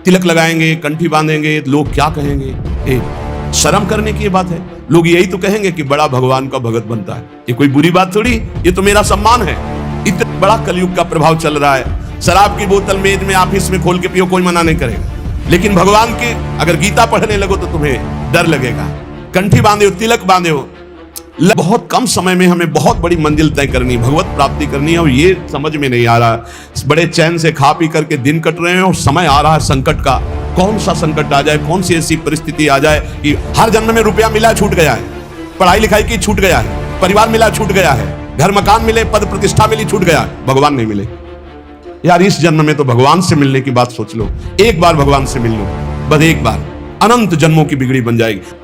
तिलक लगाएंगे, कंठी बांधेंगे, लोग क्या कहेंगे? शर्म करने की ये बात है। लोग यही तो कहेंगे कि बड़ा भगवान का भगत बनता है। ये कोई बुरी बात थोड़ी, ये तो मेरा सम्मान है। इतना बड़ा कलयुग का प्रभाव चल रहा है। शराब की बोतल मेज में ऑफिस में खोल के पियो, कोई मना नहीं करेगा। लेकिन भगवान की अगर गीता पढ़ने लगो तो तुम्हें डर लगेगा। कंठी बांधे हो, तिलक बांधे हो, बहुत कम समय में हमें बहुत बड़ी मंजिल तय करनी, भगवत प्राप्ति करनी है, और ये समझ में नहीं आ रहा। बड़े चैन से खा पी करके दिन कट रहे हैं और समय आ रहा है संकट का। कौन सा संकट आ जाए, कौन सी ऐसी परिस्थिति आ जाए कि हर जन्म में रुपया मिला छूट गया है, पढ़ाई लिखाई की छूट गया है, परिवार मिला छूट गया है, घर मकान मिले, पद प्रतिष्ठा मिली छूट गया, भगवान नहीं मिले। यार इस जन्म में तो भगवान से मिलने की बात सोच लो। एक बार भगवान से मिल लो, बस एक बार, अनंत जन्मों की बिगड़ी बन जाएगी।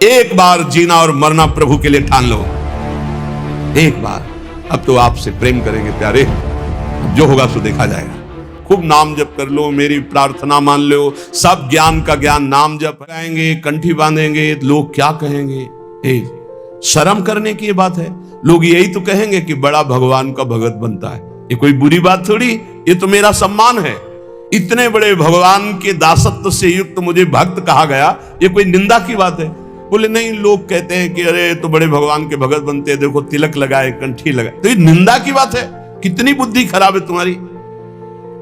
एक बार जीना और मरना प्रभु के लिए ठान लो, एक बार। अब तो आपसे प्रेम करेंगे प्यारे, जो होगा सो देखा जाएगा। खूब नाम जप कर लो, मेरी प्रार्थना मान लो, सब ज्ञान का ज्ञान नाम जप आएंगे, कंठी बांधेंगे, लोग क्या कहेंगे? शर्म करने की ये बात है। लोग यही तो कहेंगे कि बड़ा भगवान का भगत बनता है। ये कोई बुरी बात थोड़ी, ये तो मेरा सम्मान है। इतने बड़े भगवान के दासत्व से युक्त मुझे भक्त कहा गया, ये कोई निंदा की बात है? बोले नहीं, लोग कहते हैं कि अरे तो बड़े भगवान के भगत बनते हैं, देखो तिलक लगाए, कंठी लगाए, तो ये निंदा की बात है? कितनी बुद्धि खराब है तुम्हारी।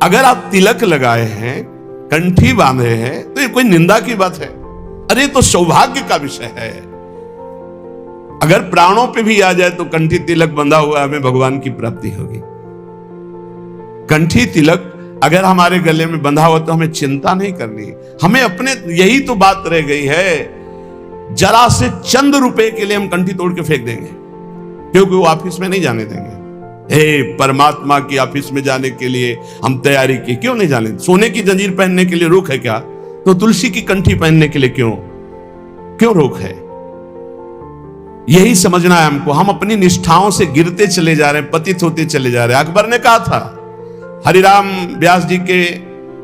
अगर आप तिलक लगाए हैं, कंठी बांधे हैं, तो ये कोई निंदा की बात है? अरे तो सौभाग्य का विषय है। अगर प्राणों पे भी आ जाए तो कंठी तिलक बंधा हुआ हमें भगवान की प्राप्ति होगी। कंठी तिलक अगर हमारे गले में बंधा हुआ तो हमें चिंता नहीं करनी। हमें अपने, यही तो बात रह गई है, जरा से चंद रुपए के लिए हम कंठी तोड़ के फेंक देंगे, क्योंकि वो ऑफिस में नहीं जाने देंगे। हे परमात्मा की ऑफिस में जाने के लिए हम तैयारी की, क्यों नहीं जाने? सोने की जंजीर पहनने के लिए रोक है क्या? तो तुलसी की कंठी पहनने के लिए क्यों रोक है? यही समझना है हमको। हम अपनी निष्ठाओं से गिरते चले जा रहे हैं, पतित होते चले जा रहे हैं। अकबर ने कहा था, हरिराम व्यास जी के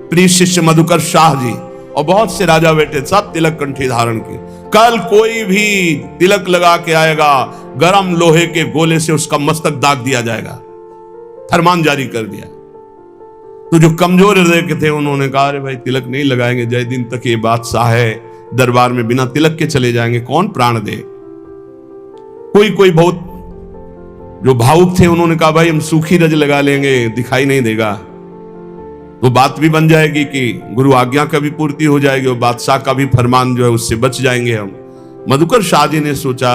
प्रिय शिष्य मधुकर शाह जी और बहुत से राजा बेटे सब तिलक कंठी धारण की। कल कोई भी तिलक लगा के आएगा, गरम लोहे के गोले से उसका मस्तक दाग दिया जाएगा, फरमान जारी कर दिया। तो जो कमजोर हृदय के थे उन्होंने कहा, अरे भाई तिलक नहीं लगाएंगे, जय दिन तक ये बादशाह है, दरबार में बिना तिलक के चले जाएंगे, कौन प्राण दे? कोई बहुत जो भावुक थे उन्होंने कहा, भाई हम सूखी रज लगा लेंगे, दिखाई नहीं देगा, तो बात भी बन जाएगी कि गुरु आज्ञा का भी पूर्ति हो जाएगी और बादशाह का भी फरमान जो है उससे बच जाएंगे हम। मधुकर शाह जी ने सोचा,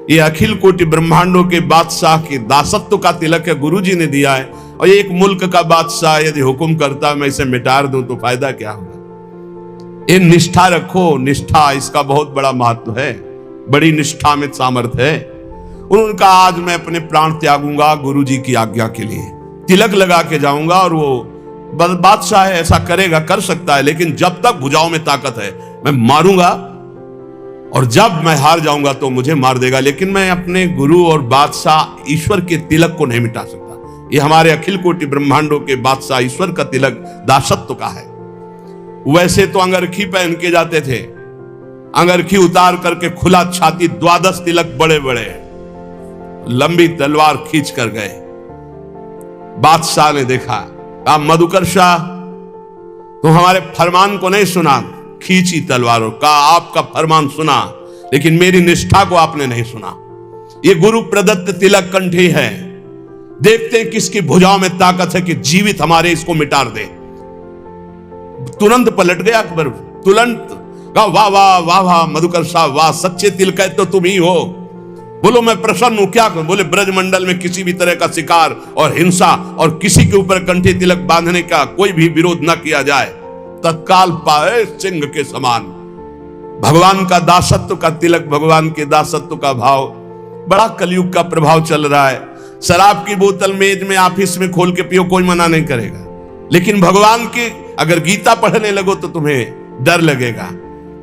ये अखिल कोटि ब्रह्मांडों के बादशाह के दासत्व का तिलक है, गुरु जी ने दिया है, और ये एक मुल्क का बादशाह यदि हुक्म करता मैं इसे मिटार दूं तो फायदा क्या होगा? ये निष्ठा रखो, निष्ठा, इसका बहुत बड़ा महत्व है, बड़ी निष्ठा में सामर्थ्य है। उन्होंने कहा, आज मैं अपने प्राण त्यागूंगा गुरु जी की आज्ञा के लिए, तिलक लगा के जाऊंगा, और वो बादशाह है, ऐसा करेगा, कर सकता है, लेकिन जब तक भुजाओं में ताकत है मैं मारूंगा, और जब मैं हार जाऊंगा तो मुझे मार देगा, लेकिन मैं अपने गुरु और बादशाह ईश्वर के तिलक को नहीं मिटा सकता। ये हमारे अखिल कोटि ब्रह्मांडों के बादशाह ईश्वर का तिलक दासत्व का है। वैसे तो अंगरखी पहन के जाते थे, अंगरखी उतार करके खुला छाती, 12 तिलक बड़े बड़े, लंबी तलवार खींच कर गए। बादशाह ने देखा, आप मधुकर शाह तुम हमारे फरमान को नहीं सुना, खींची तलवारों का, आपका फरमान सुना, लेकिन मेरी निष्ठा को आपने नहीं सुना। ये गुरु प्रदत्त तिलक कंठी है, देखते हैं किसकी भुजाओं में ताकत है कि जीवित हमारे इसको मिटार दे। तुरंत पलट गया अकबर, तुरंत कहा, वाह वाह वाह वाह मधुकर शाह, वाह, सच्चे तिलक तो तुम ही हो। बोलो मैं प्रसन्न हूं, क्या करूं? बोले ब्रजमंडल में किसी भी तरह का शिकार और हिंसा और किसी के ऊपर कंठी तिलक बांधने का कोई भी विरोध न किया जाए, तत्काल पाए सिंह के समान। भगवान का दासत्व का तिलक, भगवान के दासत्व का भाव, बड़ा कलयुग का प्रभाव चल रहा है। शराब की बोतल मेज में ऑफिस में खोल के पियो, कोई मना नहीं करेगा, लेकिन भगवान की अगर गीता पढ़ने लगो तो तुम्हें डर लगेगा।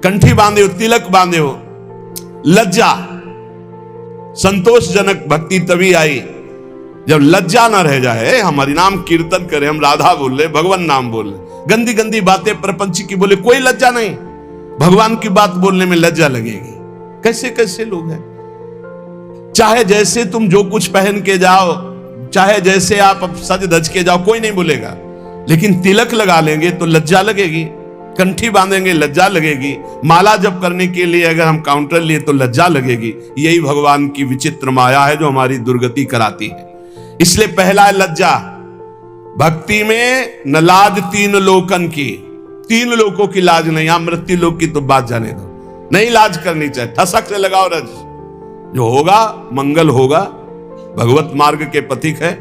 कंठी बांधे हो, तिलक बांधे हो, लज्जा, संतोषजनक भक्ति तभी आई जब लज्जा ना रह जाए। हम हरिनाम कीर्तन करें, हम राधा बोल रहे, भगवान नाम बोल रहे, गंदी गंदी बातें प्रपंच की बोले, कोई लज्जा नहीं, भगवान की बात बोलने में लज्जा लगेगी। कैसे कैसे लोग हैं। चाहे जैसे तुम जो कुछ पहन के जाओ, चाहे जैसे आप सज धज के जाओ, कोई नहीं बोलेगा, लेकिन तिलक लगा लेंगे तो लज्जा लगेगी। कंठी बांधेंगे लज्जा लगेगी, माला जप करने के लिए अगर हम काउंटर लिए तो लज्जा लगेगी। यही भगवान की विचित्र माया है जो हमारी दुर्गति कराती है। इसलिए पहला है लज्जा। भक्ति में न लाज तीन लोकन की, तीन लोगों की लाज नहीं, यहां मृत्यु लोक की तो बात जाने दो, नहीं लाज करनी चाहिए। ठसक से लगाओ रज, जो होगा मंगल होगा। भगवत मार्ग के पथिक है,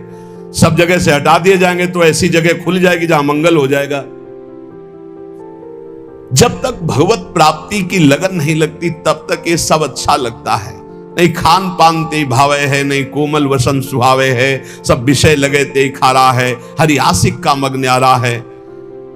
सब जगह से हटा दिए जाएंगे तो ऐसी जगह खुल जाएगी जहां मंगल हो जाएगा। जब तक भगवत प्राप्ति की लगन नहीं लगती तब तक ये सब अच्छा लगता है। नहीं खान पान ते भावे है, नहीं कोमल वसन सुहावे है, सब विषय लगे ते खारा है, हरि आशिक का मग न्यारा है।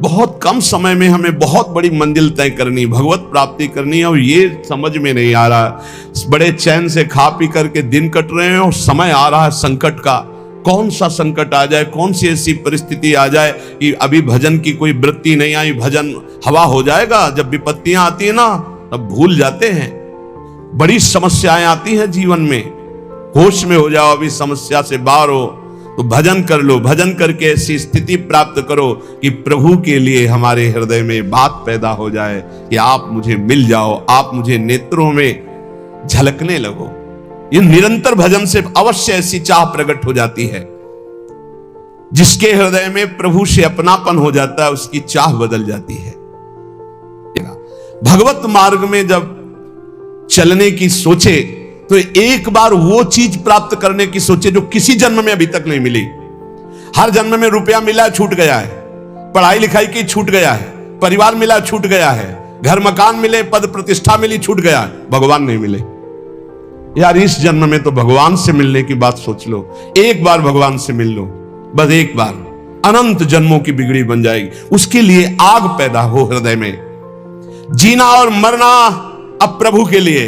बहुत कम समय में हमें बहुत बड़ी मंजिल तय करनी, भगवत प्राप्ति करनी है, और ये समझ में नहीं आ रहा। बड़े चैन से खा पी करके दिन कट रहे हैं और समय आ रहा है संकट का। कौन सा संकट आ जाए, कौन सी ऐसी परिस्थिति आ जाए कि अभी भजन की कोई वृत्ति नहीं आई, भजन हवा हो जाएगा। जब विपत्तियां आती है ना तब भूल जाते हैं। बड़ी समस्याएं आती हैं जीवन में, होश में हो जाओ, अभी समस्या से बाहर हो तो भजन कर लो। भजन करके ऐसी स्थिति प्राप्त करो कि प्रभु के लिए हमारे हृदय में बात पैदा हो जाए कि आप मुझे मिल जाओ, आप मुझे नेत्रों में झलकने लगो। ये निरंतर भजन से अवश्य ऐसी चाह प्रकट हो जाती है। जिसके हृदय में प्रभु से अपनापन हो जाता है उसकी चाह बदल जाती है। भगवत मार्ग में जब चलने की सोचे तो एक बार वो चीज प्राप्त करने की सोचे जो किसी जन्म में अभी तक नहीं मिली। हर जन्म में रुपया मिला छूट गया है, पढ़ाई लिखाई की छूट गया है, परिवार मिला छूट गया है, घर मकान मिले, पद प्रतिष्ठा मिली छूट गया है, भगवान नहीं मिले। यार इस जन्म में तो भगवान से मिलने की बात सोच लो। एक बार भगवान से मिल लो, बस एक बार, अनंत जन्मों की बिगड़ी बन जाएगी। उसके लिए आग पैदा हो हृदय में। जीना और मरना अब प्रभु के लिए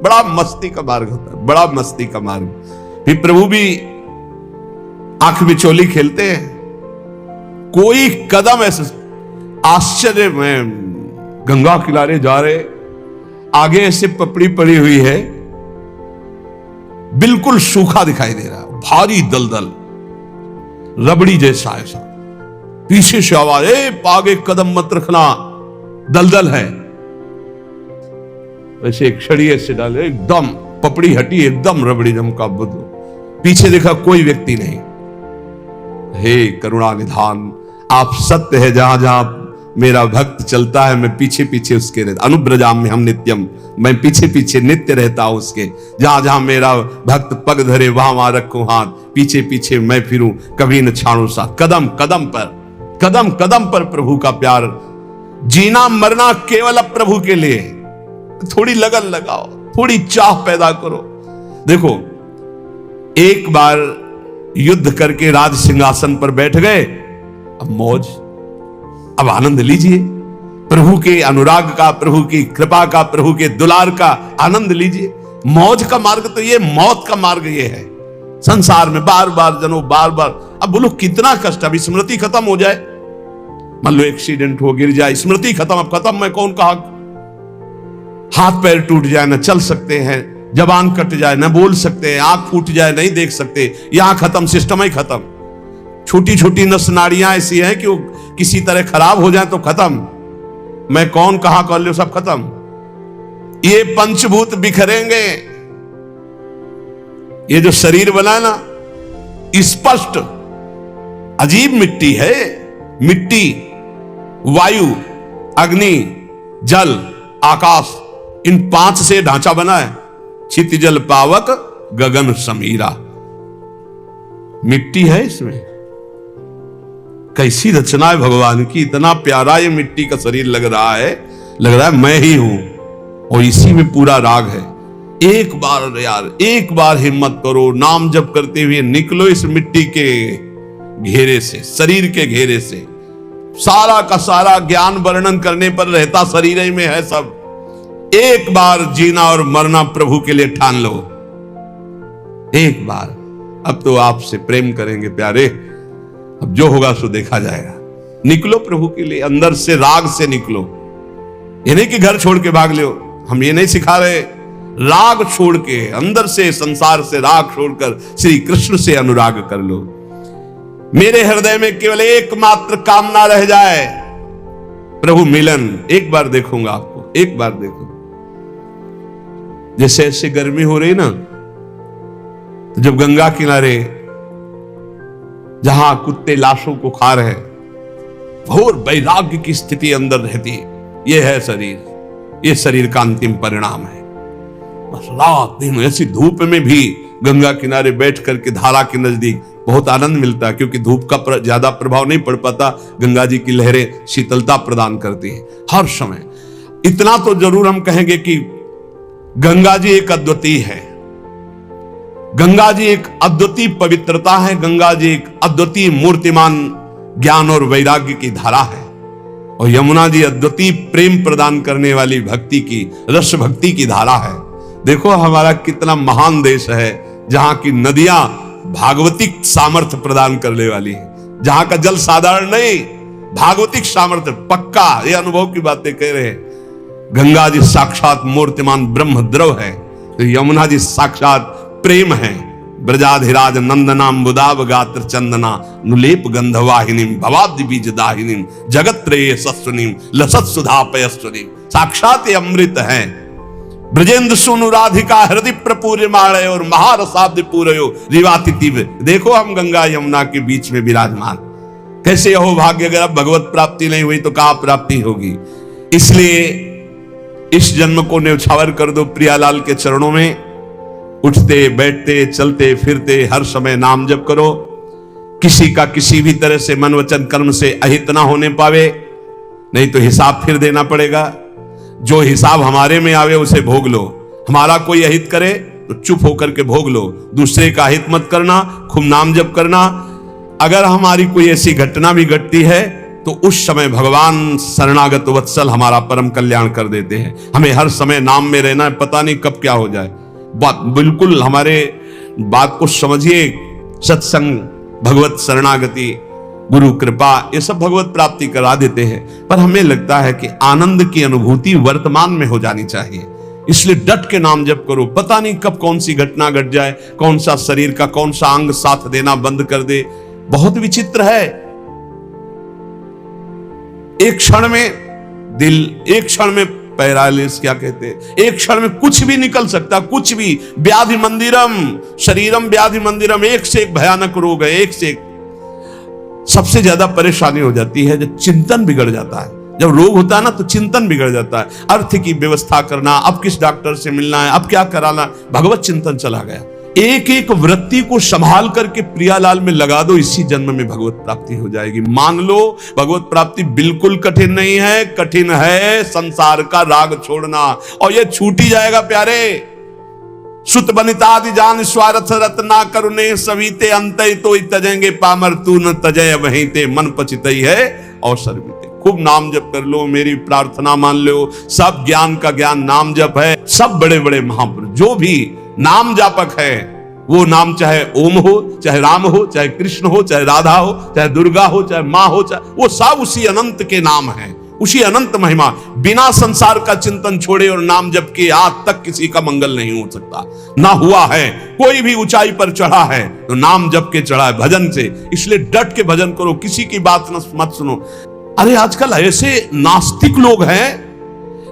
बड़ा मस्ती का मार्ग होता है, बड़ा मस्ती का मार्ग। फिर प्रभु भी आंख बिचौली खेलते हैं। कोई कदम ऐसे आश्चर्य में, गंगा किनारे जा रहे, आगे ऐसे पपड़ी पड़ी हुई है, बिल्कुल सूखा दिखाई दे रहा है, भारी दलदल, रबड़ी जैसा ऐसा। पीछे से आवाज, आगे कदम मत रखना, दलदल है। वैसे एक छड़ी ऐसे डाले, एकदम पपड़ी हटी, एकदम रबड़ी जमका बुद्ध। पीछे देखा कोई व्यक्ति नहीं। हे करुणा निधान, आप सत्य है, जहां जहां मेरा भक्त चलता है मैं पीछे पीछे उसके रहता। अनुब्रजाम में हम नित्यम, मैं पीछे पीछे नित्य रहता हूं उसके। जहां जहां मेरा भक्त पग धरे वहां वहां रखूं हाथ, पीछे पीछे मैं फिरूं, कभी न छाड़ू साथ। कदम कदम पर, कदम कदम पर प्रभु का प्यार। जीना मरना केवल अब प्रभु के लिए। थोड़ी लगन लगाओ, थोड़ी चाह पैदा करो। देखो एक बार युद्ध करके राज सिंहासन पर बैठ गए, अब मौज, अब आनंद लीजिए प्रभु के अनुराग का, प्रभु की कृपा का, प्रभु के दुलार का आनंद लीजिए। मौज का मार्ग तो ये, मौत का मार्ग ये है। संसार में बार बार जनो, बार बार, अब बोलो कितना कष्ट। अभी स्मृति खत्म हो जाए, मान लो एक्सीडेंट हो, गिर जाए, स्मृति खत्म, अब खत्म, मैं कौन कहा। हाथ पैर टूट जाए, न चल सकते हैं, जबान कट जाए, न बोल सकते हैं, आंख फूट जाए, नहीं देख सकते, यहां खत्म, सिस्टम ही खत्म। छोटी छोटी नस नाड़ियां ऐसी हैं कि वो किसी तरह खराब हो जाए तो खत्म। मैं कौन कहां कर लो, सब खत्म। ये पंचभूत बिखरेंगे। ये जो शरीर बना है ना, स्पष्ट अजीब मिट्टी है। मिट्टी, वायु, अग्नि, जल, आकाश, इन पांच से ढांचा बना है। छित जल पावक गगन समीरा, मिट्टी है इसमें। कैसी रचना है भगवान की, इतना प्यारा ये मिट्टी का शरीर लग रहा है मैं ही हूं, और इसी में पूरा राग है। एक बार यार, एक बार हिम्मत करो, नाम जप करते हुए निकलो इस मिट्टी के घेरे से, शरीर के घेरे से। सारा का सारा ज्ञान वर्णन करने पर रहता शरीर ही में है सब। एक बार जीना और मरना प्रभु के लिए ठान लो, एक बार। अब तो आपसे प्रेम करेंगे प्यारे, अब जो होगा सो देखा जाएगा। निकलो प्रभु के लिए, अंदर से राग से निकलो। ये नहीं कि घर छोड़ के भाग लो, हम ये नहीं सिखा रहे। राग छोड़ के, अंदर से, संसार से राग छोड़कर श्री कृष्ण से अनुराग कर लो। मेरे हृदय में केवल एकमात्र कामना रह जाए, प्रभु मिलन, एक बार देखूंगा आपको, एक बार देखो। जैसे ऐसे गर्मी हो रही ना, तो जब गंगा किनारे जहां कुत्ते लाशों को खा रहे हैं, घोर वैराग्य की स्थिति अंदर रहती है। यह है शरीर, यह शरीर का अंतिम परिणाम है। बस रात दिन ऐसी धूप में भी गंगा किनारे बैठ करके धारा के नजदीक बहुत आनंद मिलता है, क्योंकि धूप का ज्यादा प्रभाव नहीं पड़ पाता। गंगा जी की लहरें शीतलता प्रदान करती है हर समय। इतना तो जरूर हम कहेंगे कि गंगा जी एक अद्वितीय है, गंगा जी एक अद्वितीय पवित्रता है, गंगा जी एक अद्वितीय मूर्तिमान ज्ञान और वैराग्य की धारा है, और यमुना जी अद्वितीय प्रेम प्रदान करने वाली भक्ति की, रस भक्ति की धारा है। देखो हमारा कितना महान देश है, जहां की नदियां भागवतिक सामर्थ्य प्रदान करने वाली है, जहां का जल साधारण नहीं, भागवतिक सामर्थ्य पक्का। ये अनुभव की बातें कह रहे हैं। गंगा जी साक्षात मूर्तिमान ब्रह्म द्रव है, तो यमुना जी साक्षात प्रेम है। ब्रजाधिराज नंदनाम बुदाब गात्र चंदना नुलेप गंधवाहिनीम भवाब्धि बीज दाहिनीम जगत्त्रये सस्वनीम लसत सुधा पयस्वनीम। साक्षात ये अमृत है। ब्रजेंद्र सोनु राधिका हृदय प्रपूर्यमाणय और महारसाब्द पूरयो रिवातिथिव। देखो हम गंगा यमुना के बीच में विराजमान। कैसे हो भाग्य, अगर अब भगवत प्राप्ति नहीं हुई तो कहां प्राप्ति होगी। इसलिए इस जन्म को न्यौछावर कर दो प्रियालाल के चरणों में। उठते बैठते चलते फिरते हर समय नाम जप करो। किसी का किसी भी तरह से मन वचन कर्म से अहित ना होने पावे, नहीं तो हिसाब फिर देना पड़ेगा। जो हिसाब हमारे में आवे उसे भोग लो। हमारा कोई अहित करे तो चुप होकर के भोग लो। दूसरे का अहित मत करना, खूब नाम जप करना। अगर हमारी कोई ऐसी घटना भी घटती है तो उस समय भगवान शरणागत वत्सल हमारा परम कल्याण कर देते हैं। हमें हर समय नाम में रहना है, पता नहीं कब क्या हो जाए। बात बिल्कुल हमारे बात को समझिए। सत्संग, भगवत शरणागति, गुरु कृपा, ये सब भगवत प्राप्ति करा देते हैं। पर हमें लगता है कि आनंद की अनुभूति वर्तमान में हो जानी चाहिए। इसलिए डट के नाम जप करो। पता नहीं कब कौन सी घटना घट जाए, कौन सा शरीर का कौन सा अंग साथ देना बंद कर दे। बहुत विचित्र है। एक क्षण में दिल, एक क्षण में पैरालिस, क्या कहते हैं, एक क्षण में कुछ भी निकल सकता, कुछ भी। व्याधि मंदिरम शरीरम व्याधि मंदिरम, एक से एक भयानक रोग है, एक से एक। सबसे ज्यादा परेशानी हो जाती है जब चिंतन बिगड़ जाता है। जब रोग होता है ना तो चिंतन बिगड़ जाता है। अर्थ की व्यवस्था करना, अब किस डॉक्टर से मिलना है, अब क्या कराना, भगवत चिंतन चला गया। एक एक वृत्ति को संभाल करके प्रियालाल में लगा दो, इसी जन्म में भगवत प्राप्ति हो जाएगी। मान लो भगवत प्राप्ति बिल्कुल कठिन नहीं है। कठिन है संसार का राग छोड़ना, और यह छूट ही जाएगा प्यारे। सुत बनितादि जान स्वार्थ रत्ना करुणे सवीते अंत तो तजेंगे पामर तू न तजय वहीं ते मन पचितई है अवसर बीते। खूब नाम जप कर लो, मेरी प्रार्थना मान लो। सब ज्ञान का ज्ञान नाम जप है। सब बड़े बड़े महापुरुष जो भी नाम जापक है, वो नाम चाहे ओम हो, चाहे राम हो, चाहे कृष्ण हो, चाहे राधा हो, चाहे दुर्गा हो, चाहे माँ हो, चाहे वो सब उसी अनंत के नाम है, उसी अनंत महिमा। बिना संसार का चिंतन छोड़े और नाम जप के आज तक किसी का मंगल नहीं हो सकता, ना हुआ है। कोई भी ऊंचाई पर चढ़ा है तो नाम जप के चढ़ा है, भजन से। इसलिए डट के भजन करो, किसी की बात मत सुनो। अरे आजकल ऐसे नास्तिक लोग हैं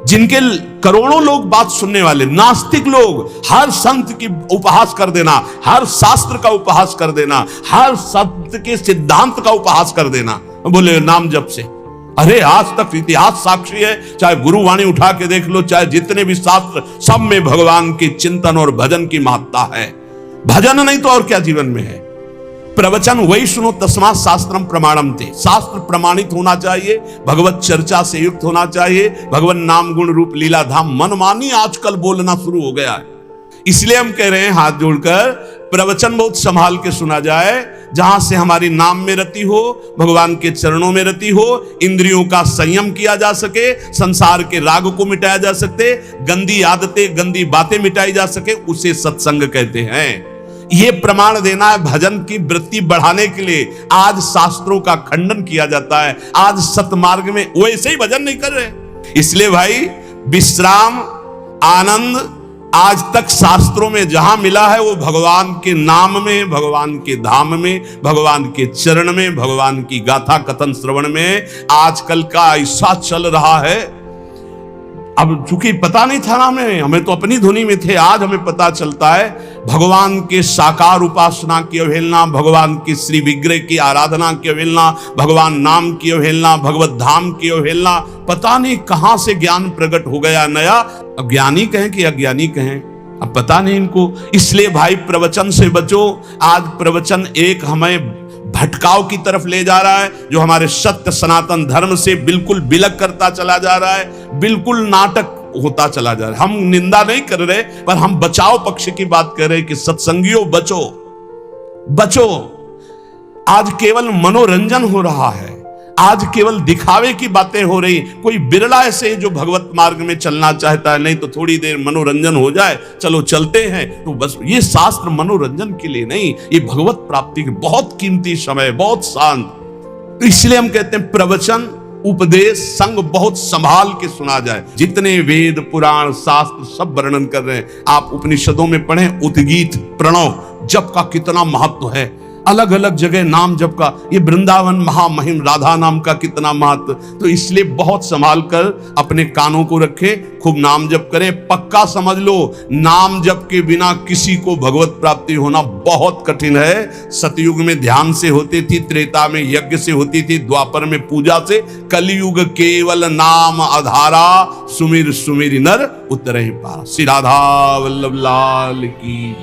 जिनके करोड़ों लोग बात सुनने वाले, नास्तिक लोग। हर संत की उपहास कर देना, हर शास्त्र का उपहास कर देना, हर संत के सिद्धांत का उपहास कर देना, बोले नाम जप से। अरे आज तक इतिहास साक्षी है, चाहे गुरुवाणी उठा के देख लो, चाहे जितने भी शास्त्र, सब में भगवान की चिंतन और भजन की महत्ता है। भजन नहीं तो और क्या जीवन में है। प्रवचन वही सुनो तस्मात् शास्त्रम प्रमाणम थे। शास्त्र प्रमाणित होना चाहिए, भगवत चर्चा से युक्त होना चाहिए। भगवान नाम गुण रूप लीला धाम मनमानी आजकल बोलना शुरू हो गया है। इसलिए हम कह रहे हैं हाथ जोड़कर प्रवचन बहुत संभाल के सुना जाए, जहां से हमारी नाम में रति हो, भगवान के चरणों में रति हो, इंद्रियों का संयम किया जा सके, संसार के राग को मिटाया जा सके, गंदी आदतें गंदी बातें मिटाई जा सके, उसे सत्संग कहते हैं। ये प्रमाण देना है भजन की वृत्ति बढ़ाने के लिए। आज शास्त्रों का खंडन किया जाता है, आज सतमार्ग में वैसे ही भजन नहीं कर रहे। इसलिए भाई विश्राम, आनंद, आज तक शास्त्रों में जहां मिला है वो भगवान के नाम में, भगवान के धाम में, भगवान के चरण में, भगवान की गाथा कथन श्रवण में। आजकल का ऐसा चल रहा है, अब चूंकि पता नहीं था ना हमें तो अपनी धुनी में थे, आज हमें पता चलता है भगवान के साकार उपासना की अवहेलना, भगवान के श्री विग्रह की आराधना की अवहेलना, भगवान नाम की अवहेलना, भगवत धाम की अवहेलना। पता नहीं कहां से ज्ञान प्रकट हो गया नया, अब ज्ञानी कहें कि अज्ञानी कहें, अब पता नहीं इनको। इसलिए भाई प्रवचन से बचो। आज प्रवचन एक हमें भटकाव की तरफ ले जा रहा है, जो हमारे सत्य सनातन धर्म से बिल्कुल बिलक करता चला जा रहा है, बिल्कुल नाटक होता चला जा रहा है। हम निंदा नहीं कर रहे, पर हम बचाव पक्ष की बात कर रहे हैं कि सत्संगियों बचो बचो। आज केवल मनोरंजन हो रहा है, आज केवल दिखावे की बातें हो रही। कोई बिरला ऐसे जो भगवत मार्ग में चलना चाहता है, नहीं तो थोड़ी देर मनोरंजन हो जाए, चलो चलते हैं, तो बस। ये शास्त्र मनोरंजन के लिए नहीं, ये भगवत प्राप्ति के बहुत कीमती समय, बहुत शांत। तो इसलिए हम कहते हैं प्रवचन उपदेश संग बहुत संभाल के सुना जाए। जितने वेद पुराण शास्त्र सब वर्णन कर रहे हैं, आप उपनिषदों में पढ़ें, उद्गीत प्रणव जप का कितना महत्व है, अलग अलग जगह नाम जप का। ये वृंदावन महामहिम राधा नाम का कितना महत्व। तो इसलिए बहुत संभाल कर अपने कानों को रखे, खूब नाम जप करें। पक्का समझ लो, नाम जप के बिना किसी को भगवत प्राप्ति होना बहुत कठिन है। सतयुग में ध्यान से होती थी, त्रेता में यज्ञ से होती थी, द्वापर में पूजा से, कलयुग केवल नाम आधारा, सुमिर सुमिर नर उतरहि पारा। श्री राधा वल्लभ लाल की।